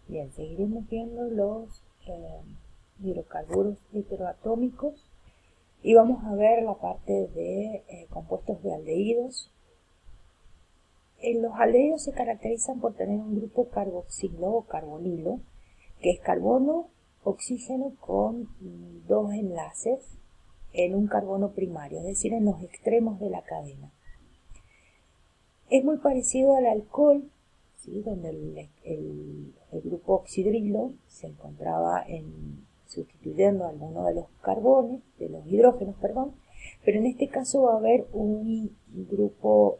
Bien, seguiremos viendo los hidrocarburos heteroatómicos y vamos a ver la parte de compuestos de aldehídos. Los aldehídos se caracterizan por tener un grupo carboxilo o carbonilo, que es carbono, oxígeno con dos enlaces en un carbono primario, es decir, en los extremos de la cadena. Es muy parecido al alcohol, ¿sí? Donde el grupo oxidrilo se encontraba sustituyendo alguno de los carbones, de los hidrógenos, perdón, pero en este caso va a haber un grupo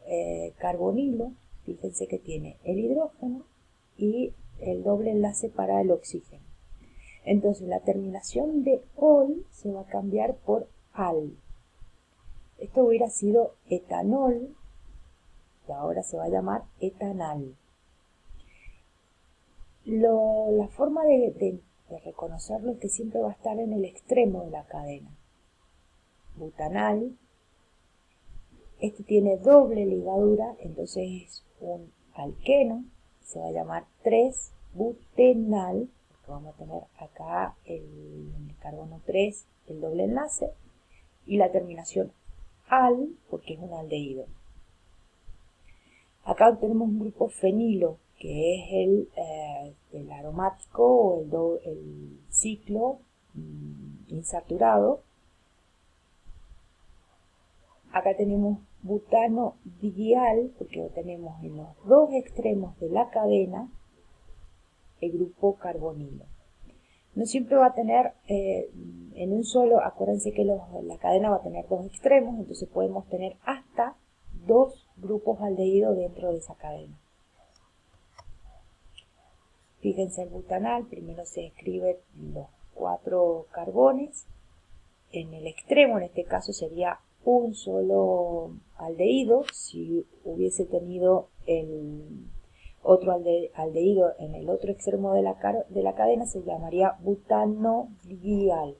carbonilo. Fíjense que tiene el hidrógeno y el doble enlace para el oxígeno. Entonces la terminación de ol se va a cambiar por al. Esto hubiera sido etanol y ahora se va a llamar etanal. La forma de reconocerlo es que siempre va a estar en el extremo de la cadena. Butanal, este tiene doble ligadura, entonces es un alqueno, se va a llamar 3-butenal, porque vamos a tener acá el carbono 3, el doble enlace, y la terminación al, porque es un aldehído. Acá tenemos un grupo fenilo, que es el aromático o el ciclo insaturado. Acá tenemos butano digial, porque tenemos en los dos extremos de la cadena el grupo carbonilo. No siempre va a tener en un solo, acuérdense que la cadena va a tener dos extremos, entonces podemos tener hasta dos grupos aldehídos dentro de esa cadena. Fíjense el butanal, primero se escribe los 4 carbones, en el extremo, en este caso sería un solo aldehído. Si hubiese tenido el otro aldehído en el otro extremo de la cadena, se llamaría butanodial.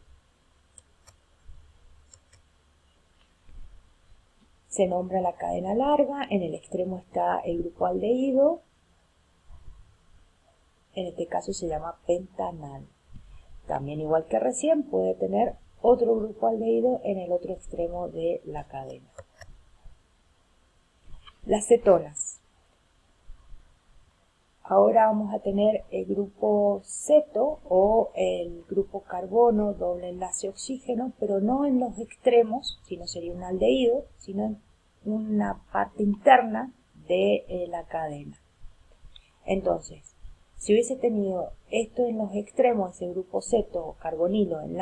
Se nombra la cadena larga, en el extremo está el grupo aldehído, en este caso se llama pentanal. También, igual que recién, puede tener otro grupo aldehído en el otro extremo de la cadena. Las cetonas. Ahora vamos a tener el grupo ceto o el grupo carbono, doble enlace oxígeno, pero no en los extremos, sino sería un aldehído, sino en una parte interna de la cadena. Entonces, si hubiese tenido esto en los extremos, ese grupo ceto carbonilo, el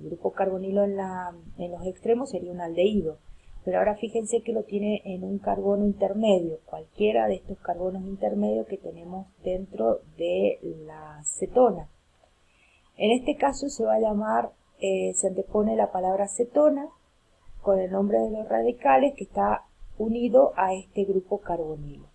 grupo carbonilo en los extremos sería un aldehído. Pero ahora fíjense que lo tiene en un carbono intermedio, cualquiera de estos carbonos intermedios que tenemos dentro de la cetona. En este caso se va a llamar, se antepone la palabra cetona con el nombre de los radicales que está unido a este grupo carbonilo.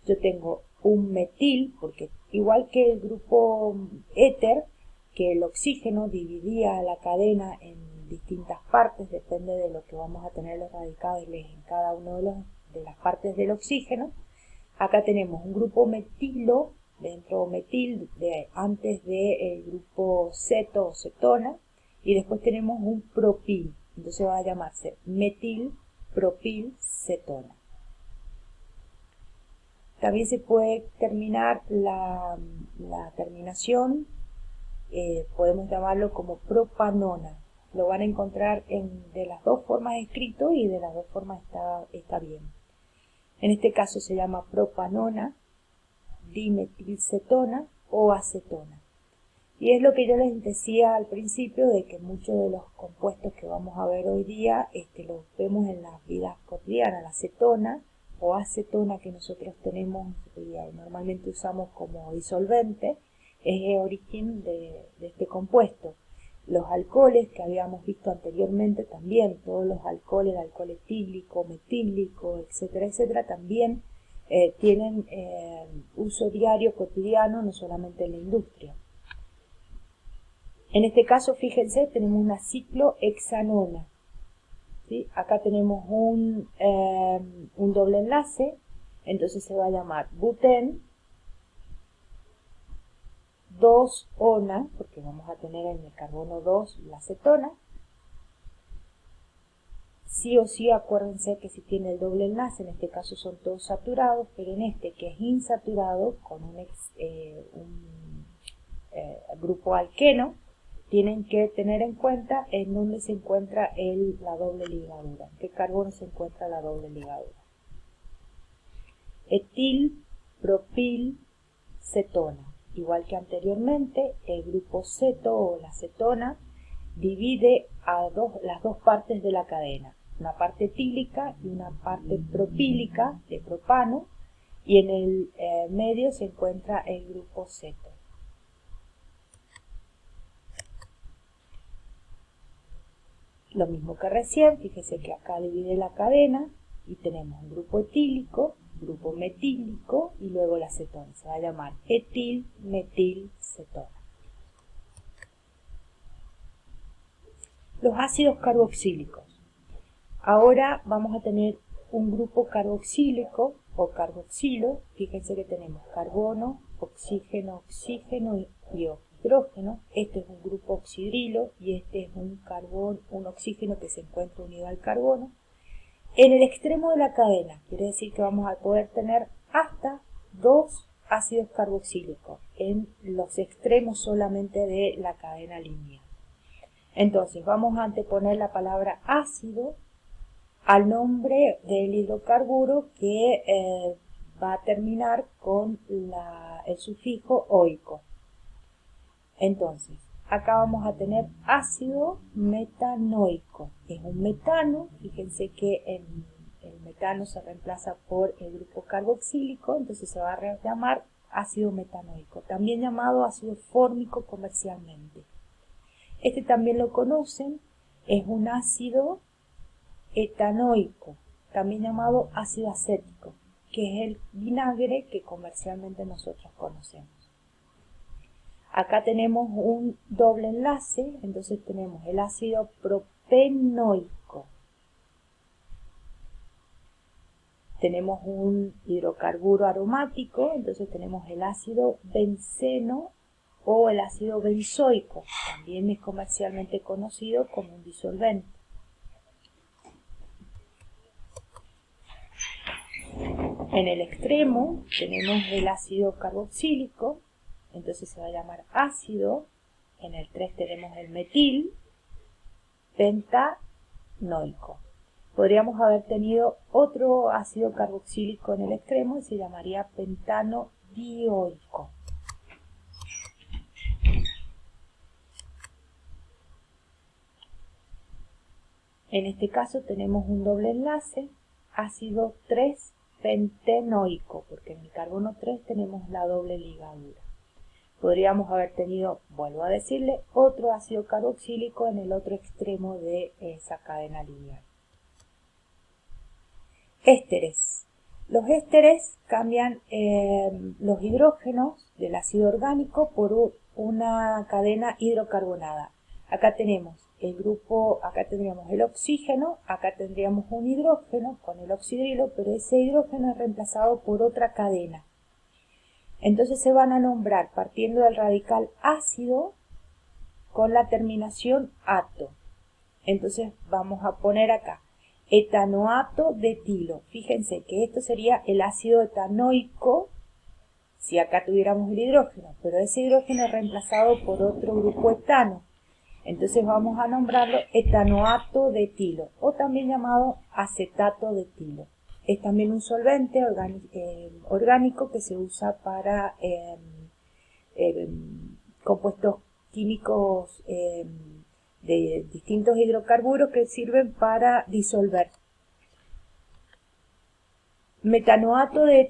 Yo tengo un metil, porque igual que el grupo éter, que el oxígeno dividía la cadena en distintas partes, depende de lo que vamos a tener los radicales en cada una de las partes del oxígeno. Acá tenemos un grupo metilo, dentro metil, antes del grupo ceto o cetona, y después tenemos un propil, entonces va a llamarse metil propil cetona. También se puede terminar la terminación, podemos llamarlo como propanona. Lo van a encontrar de las dos formas escrito y de las dos formas está bien. En este caso se llama propanona, dimetilcetona o acetona. Y es lo que yo les decía al principio, de que muchos de los compuestos que vamos a ver hoy día los vemos en las vidas cotidianas. La acetona o acetona que nosotros tenemos y normalmente usamos como disolvente es el origen de este compuesto. Los alcoholes que habíamos visto anteriormente también, todos los alcoholes, el alcohol etílico, metílico, etcétera, también tienen uso diario, cotidiano, no solamente en la industria. En este caso, fíjense, tenemos una ciclohexanona. ¿Sí? Acá tenemos un doble enlace, entonces se va a llamar butén, 2-ona, porque vamos a tener en el carbono 2 la cetona. Sí o sí, acuérdense que si tiene el doble enlace, en este caso son todos saturados, pero en este que es insaturado, con un grupo alqueno, tienen que tener en cuenta en dónde se encuentra la doble ligadura, en qué carbono se encuentra la doble ligadura. Etil, propil, cetona. Igual que anteriormente, el grupo ceto o la cetona divide las dos partes de la cadena, una parte etílica y una parte propílica de propano, y en el medio se encuentra el grupo ceto. Lo mismo que recién, fíjese que acá divide la cadena y tenemos un grupo etílico, grupo metílico y luego la cetona. Se va a llamar etil-metil-cetona. Los ácidos carboxílicos. Ahora vamos a tener un grupo carboxílico o carboxilo. Fíjense que tenemos carbono, oxígeno, oxígeno y hidrógeno. Este es un grupo oxidrilo y este es un oxígeno que se encuentra unido al carbono. En el extremo de la cadena, quiere decir que vamos a poder tener hasta 2 ácidos carboxílicos en los extremos solamente de la cadena lineal. Entonces vamos a anteponer la palabra ácido al nombre del hidrocarburo que va a terminar con el sufijo oico. Entonces, acá vamos a tener ácido metanoico. Es un metano, fíjense que el metano se reemplaza por el grupo carboxílico, entonces se va a llamar ácido metanoico, también llamado ácido fórmico comercialmente. Este también lo conocen, es un ácido etanoico, también llamado ácido acético, que es el vinagre que comercialmente nosotros conocemos. Acá tenemos un doble enlace, entonces tenemos el ácido propenoico. Tenemos un hidrocarburo aromático, entonces tenemos el ácido benceno o el ácido benzoico, también es comercialmente conocido como un disolvente. En el extremo tenemos el ácido carboxílico, entonces se va a llamar ácido. En el 3 tenemos el metil pentanoico. Podríamos haber tenido otro ácido carboxílico en el extremo y se llamaría pentano dioico. En este caso tenemos un doble enlace, ácido 3-pentenoico, porque en el carbono 3 tenemos la doble ligadura. Podríamos haber tenido, vuelvo a decirle, otro ácido carboxílico en el otro extremo de esa cadena lineal. Ésteres. Los ésteres cambian los hidrógenos del ácido orgánico por una cadena hidrocarbonada. Acá tenemos acá tendríamos el oxígeno, acá tendríamos un hidrógeno con el oxidrilo, pero ese hidrógeno es reemplazado por otra cadena. Entonces se van a nombrar partiendo del radical ácido con la terminación ato. Entonces vamos a poner acá etanoato de etilo. Fíjense que esto sería el ácido etanoico si acá tuviéramos el hidrógeno, pero ese hidrógeno es reemplazado por otro grupo etano. Entonces vamos a nombrarlo etanoato de etilo o también llamado acetato de etilo. Es también un solvente orgánico que se usa para compuestos químicos de distintos hidrocarburos que sirven para disolver. Metanoato de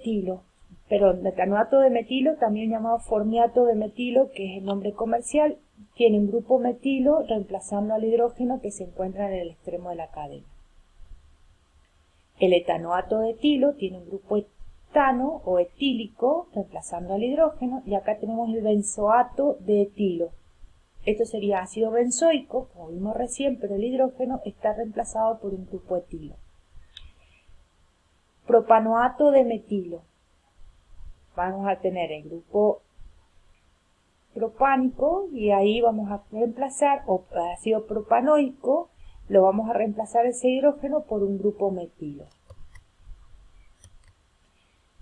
metilo, también llamado formiato de metilo, que es el nombre comercial, tiene un grupo metilo reemplazando al hidrógeno que se encuentra en el extremo de la cadena. El etanoato de etilo tiene un grupo etano o etílico reemplazando al hidrógeno, y acá tenemos el benzoato de etilo. Esto sería ácido benzoico, como vimos recién, pero el hidrógeno está reemplazado por un grupo etilo. Propanoato de metilo. Vamos a tener el grupo propánico y ahí vamos a reemplazar, o ácido propanoico, lo vamos a reemplazar ese hidrógeno por un grupo metilo.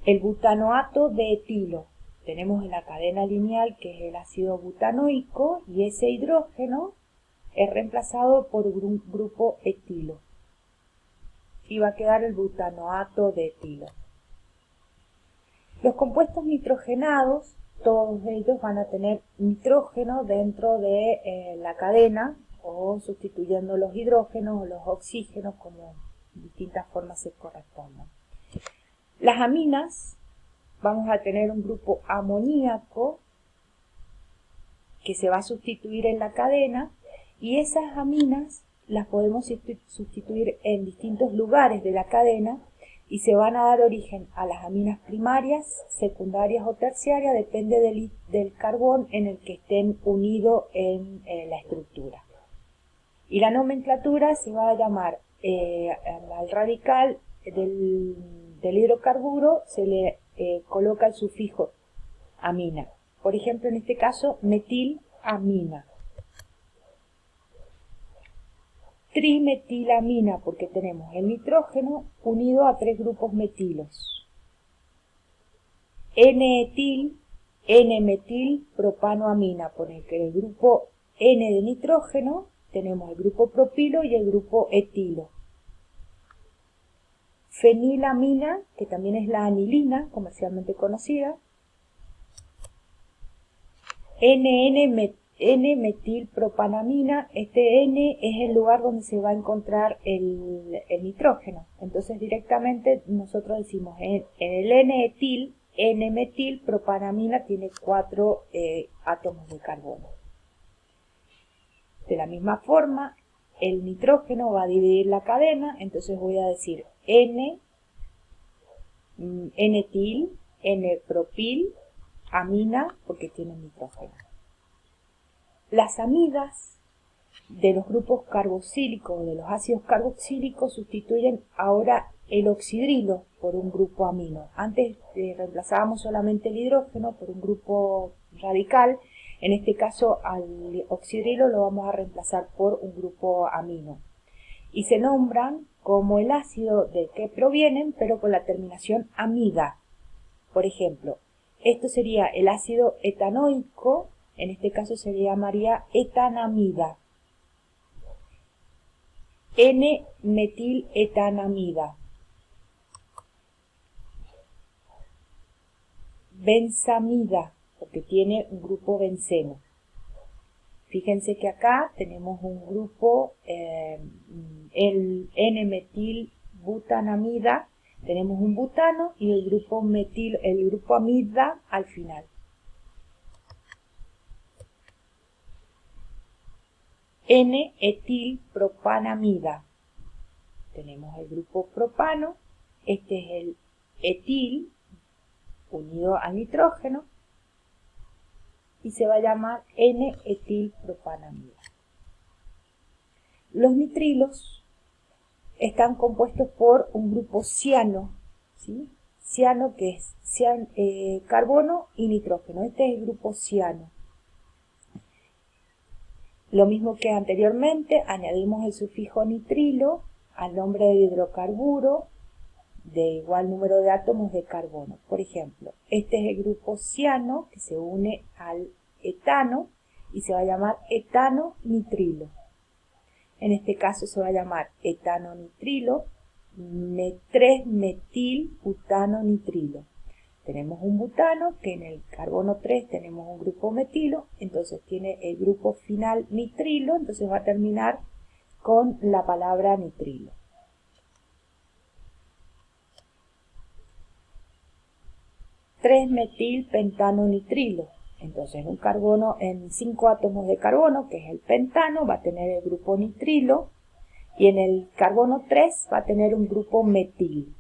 El butanoato de etilo. Tenemos en la cadena lineal que es el ácido butanoico y ese hidrógeno es reemplazado por un grupo etilo. Y va a quedar el butanoato de etilo. Los compuestos nitrogenados, todos ellos van a tener nitrógeno dentro de la cadena o sustituyendo los hidrógenos o los oxígenos como distintas formas se correspondan. Las aminas, vamos a tener un grupo amoníaco que se va a sustituir en la cadena y esas aminas las podemos sustituir en distintos lugares de la cadena y se van a dar origen a las aminas primarias, secundarias o terciarias, depende del carbón en el que estén unidos en la estructura. Y la nomenclatura se va a llamar al radical del hidrocarburo se le coloca el sufijo amina. Por ejemplo, en este caso, metilamina. Trimetilamina, porque tenemos el nitrógeno unido a 3 grupos metilos. N-etil, N-metil, propanoamina, porque en el grupo N de nitrógeno tenemos el grupo propilo y el grupo etilo. Fenilamina, que también es la anilina, comercialmente conocida. N-metilpropanamina, este N es el lugar donde se va a encontrar el nitrógeno. Entonces directamente nosotros decimos en el N-etil, N-metilpropanamina tiene 4 átomos de carbono. De la misma forma, el nitrógeno va a dividir la cadena, entonces voy a decir N-etil, N-propil, amina, porque tiene nitrógeno. Las amidas de los grupos carboxílicos o de los ácidos carboxílicos sustituyen ahora el oxidrilo por un grupo amino. Antes reemplazábamos solamente el hidrógeno por un grupo radical. En este caso al oxidrilo lo vamos a reemplazar por un grupo amino. Y se nombran como el ácido del que provienen, pero con la terminación amida. Por ejemplo, esto sería el ácido etanoico, en este caso se le llamaría etanamida. N-metiletanamida. Benzamida, porque tiene un grupo benceno. Fíjense que acá tenemos un grupo, el N-metilbutanamida, tenemos un butano y el grupo amida al final. N-etilpropanamida. Tenemos el grupo propano, este es el etil unido al nitrógeno y se va a llamar N-etilpropanamida. Los nitrilos están compuestos por un grupo ciano, ¿sí? Ciano que es carbono y nitrógeno, este es el grupo ciano. Lo mismo que anteriormente, añadimos el sufijo nitrilo al nombre del hidrocarburo de igual número de átomos de carbono. Por ejemplo, este es el grupo ciano que se une al etano y se va a llamar etano nitrilo. En este caso se va a llamar etano nitrilo 3-metil-butano nitrilo. Tenemos un butano que en el carbono 3 tenemos un grupo metilo, entonces tiene el grupo final nitrilo, entonces va a terminar con la palabra nitrilo. Tres-metil-pentano nitrilo. Entonces un carbono en 5 átomos de carbono, que es el pentano, va a tener el grupo nitrilo y en el carbono 3 va a tener un grupo metil.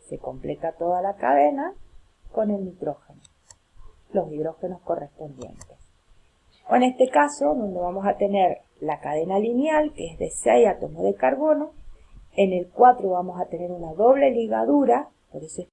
Se completa toda la cadena con el nitrógeno, los hidrógenos correspondientes. O en este caso, donde vamos a tener la cadena lineal, que es de 6 átomos de carbono, en el 4 vamos a tener una doble ligadura, por eso es